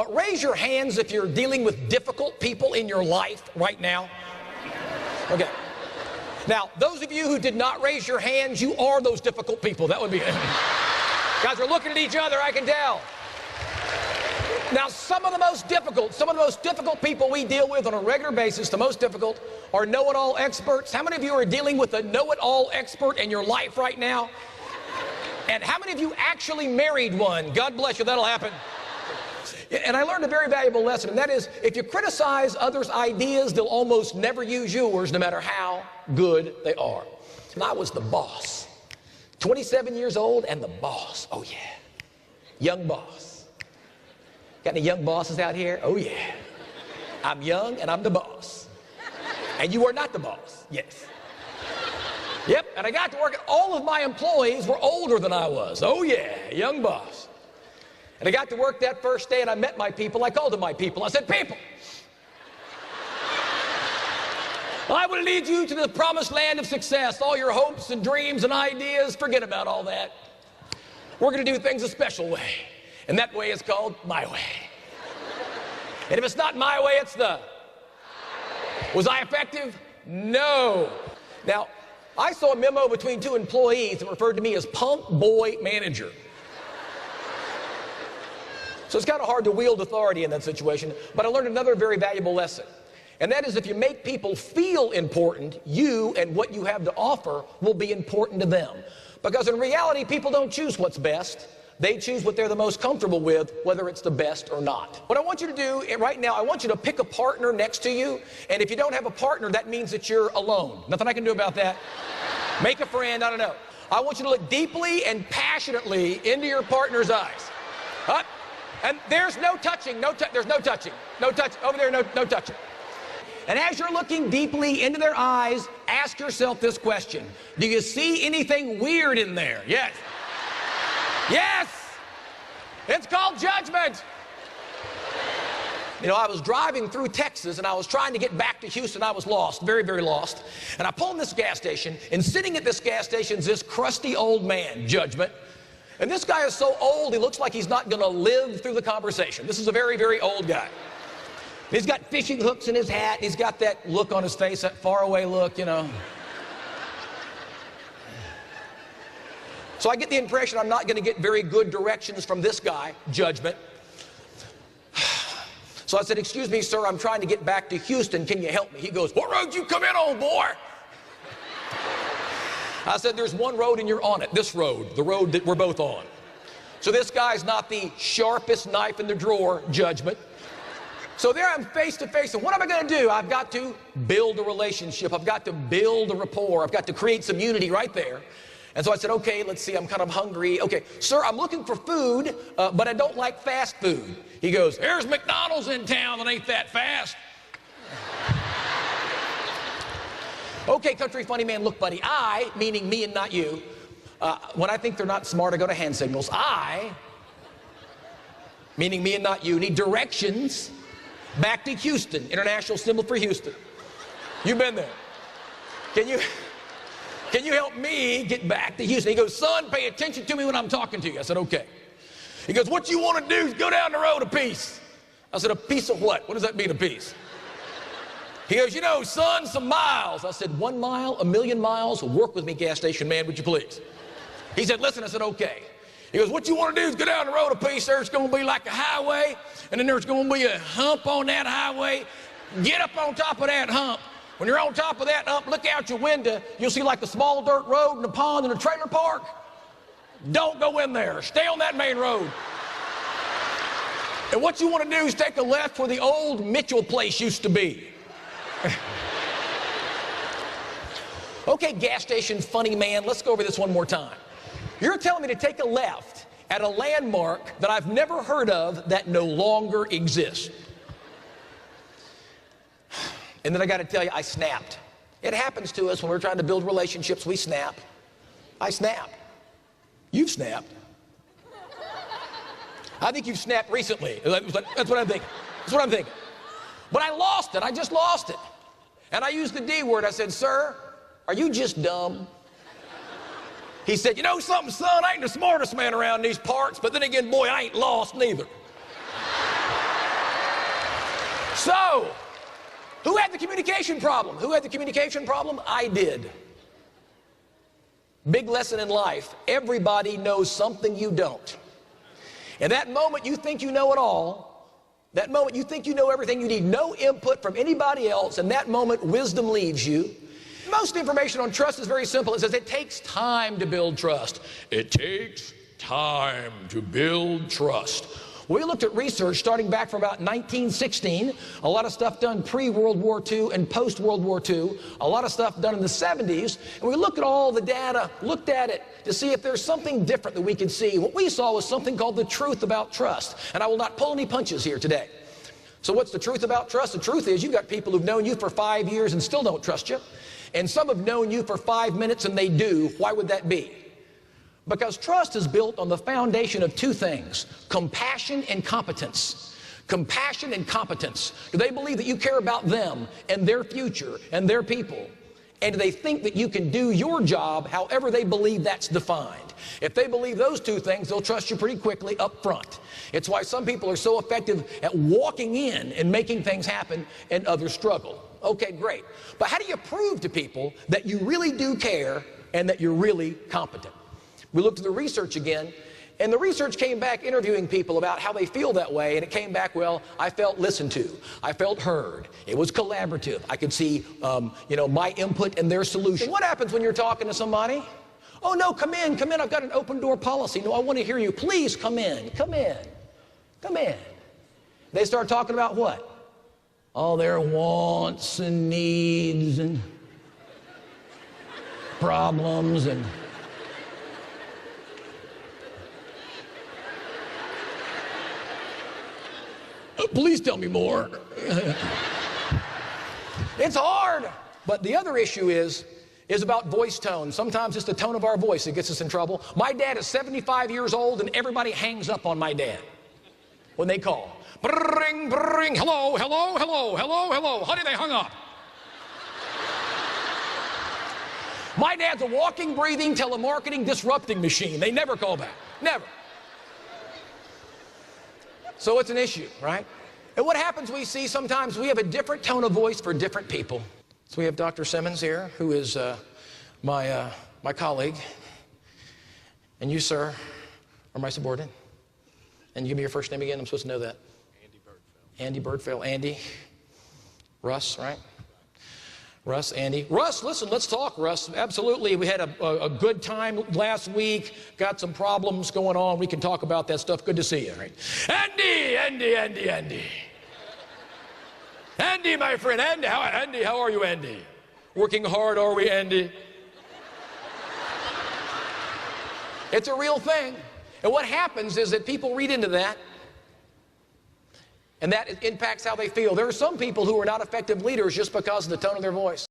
Raise your hands if you're dealing with difficult people in your life right now. Okay. Now, those of you who did not raise your hands, you are those difficult people. That would be it. Guys are looking at each other, I can tell. Now, some of the most difficult people we deal with on a regular basis, the most difficult, are know-it-all experts. How many of you are dealing with a know-it-all expert in your life right now? And how many of you actually married one? God bless you, that'll happen. And I learned a very valuable lesson, and that is, if you criticize others' ideas, they'll almost never use yours, no matter how good they are. And I was the boss. 27 years old and the boss. Oh, yeah. Young boss. Got any young bosses out here? Oh, yeah. I'm young and I'm the boss. And you are not the boss. Yes. Yep, and I got to work, and all of my employees were older than I was. Oh, yeah, young boss. And I got to work that first day, and I met my people. I called them my people. I said, people, I will lead you to the promised land of success. All your hopes and dreams and ideas, forget about all that. We're going to do things a special way, and that way is called my way. And if it's not my way, it's the... Was I effective? No. Now, I saw a memo between two employees that referred to me as punk boy manager. So it's kind of hard to wield authority in that situation, but I learned another very valuable lesson. And that is, if you make people feel important, you and what you have to offer will be important to them. Because in reality, people don't choose what's best. They choose what they're the most comfortable with, whether it's the best or not. What I want you to do right now, I want you to pick a partner next to you. And if you don't have a partner, that means that you're alone. Nothing I can do about that. Make a friend, I don't know. I want you to look deeply and passionately into your partner's eyes. Up. And there's no touching, there's no touching. No touch, over there, no touching. And as you're looking deeply into their eyes, ask yourself this question. Do you see anything weird in there? Yes. Yes! It's called judgment. You know, I was driving through Texas, and I was trying to get back to Houston. I was lost, very, very lost. And I pulled in this gas station, and sitting at this gas station is this crusty old man, judgment. And this guy is so old, he looks like he's not going to live through the conversation. This is a very, very old guy. He's got fishing hooks in his hat. He's got that look on his face, that faraway look, you know. So I get the impression I'm not going to get very good directions from this guy, judgment. So I said, excuse me, sir, I'm trying to get back to Houston. Can you help me? He goes, what road you come in on, boy? I said, there's one road and you're on it, this road, the road that we're both on. So this guy's not the sharpest knife in the drawer, judgment. So there I'm face to face, and what am I going to do? I've got to build a relationship. I've got to build a rapport. I've got to create some unity right there. And so I said, okay, let's see, I'm kind of hungry. Okay, sir, I'm looking for food, but I don't like fast food. He goes, there's McDonald's in town that ain't that fast. Okay, country funny man, look, buddy, I, meaning me and not you, when I think they're not smart, I go to hand signals. I, meaning me and not you, need directions back to Houston, international symbol for Houston. You've been there. Can you help me get back to Houston? He goes, son, pay attention to me when I'm talking to you. I said, okay. He goes, what you want to do is go down the road a piece. I said, a piece of what? What does that mean, a piece? He goes, you know, son, some miles. I said, 1 mile, 1,000,000 miles? Work with me, gas station man, would you please? He said, listen. I said, okay. He goes, what you want to do is go down the road a piece. There's going to be like a highway, and then there's going to be a hump on that highway. Get up on top of that hump. When you're on top of that hump, look out your window. You'll see like a small dirt road and a pond and a trailer park. Don't go in there. Stay on that main road. And what you want to do is take a left where the old Mitchell place used to be. Okay, gas station funny man, let's go over this one more time. You're telling me to take a left at a landmark that I've never heard of that no longer exists. And then I got to tell you, I snapped. It happens to us when we're trying to build relationships, we snap. I snapped. You've snapped. I think you've snapped recently. That's what I'm thinking. That's what I'm thinking. But I lost it. I just lost it. And I used the D word. I said, sir, are you just dumb? He said, you know something, son, I ain't the smartest man around these parts, but then again, boy, I ain't lost neither. So, who had the communication problem? Who had the communication problem? I did. Big lesson in life. Everybody knows something you don't. And that moment you think you know it all, that moment you think you know everything, you need no input from anybody else, and that moment wisdom leaves you. Most information on trust is very simple. It says it takes time to build trust. It takes time to build trust. We looked at research starting back from about 1916, a lot of stuff done pre-World War II and post-World War II, a lot of stuff done in the 70s, and we looked at all the data, looked at it to see if there's something different that we could see. What we saw was something called the truth about trust, and I will not pull any punches here today. So what's the truth about trust? The truth is you've got people who've known you for 5 years and still don't trust you, and some have known you for 5 minutes and they do. Why would that be? Because trust is built on the foundation of two things: compassion and competence. Compassion and competence. Do they believe that you care about them and their future and their people? And do they think that you can do your job however they believe that's defined? If they believe those two things, they'll trust you pretty quickly up front. It's why some people are so effective at walking in and making things happen and others struggle. Okay, great. But how do you prove to people that you really do care and that you're really competent? We looked at the research again, and the research came back interviewing people about how they feel that way, and it came back, well, I felt listened to. I felt heard. It was collaborative. I could see, my input and their solution. What happens when you're talking to somebody? Oh, no, come in. I've got an open door policy. No, I want to hear you. Please come in. Come in. They start talking about what? All their wants and needs and problems and... Please tell me more. It's hard. But the other issue is about voice tone. Sometimes it's the tone of our voice that gets us in trouble. My dad is 75 years old, and everybody hangs up on my dad when they call. Bring, hello. Honey, they hung up. My dad's a walking, breathing, telemarketing, disrupting machine. They never call back. Never. So it's an issue, right? And what happens, we see sometimes we have a different tone of voice for different people. So we have Dr. Simmons here, who is my colleague. And you, sir, are my subordinate. And you give me your first name again. I'm supposed to know that. Andy Birdfeld. Andy. Russ, right? Russ, Andy. Russ, listen, let's talk, Russ. Absolutely. We had a good time last week. Got some problems going on. We can talk about that stuff. Good to see you. Right? Andy. Andy, my friend. Andy, how are you, Andy? Working hard, are we, Andy? It's a real thing. And what happens is that people read into that, and that impacts how they feel. There are some people who are not effective leaders just because of the tone of their voice.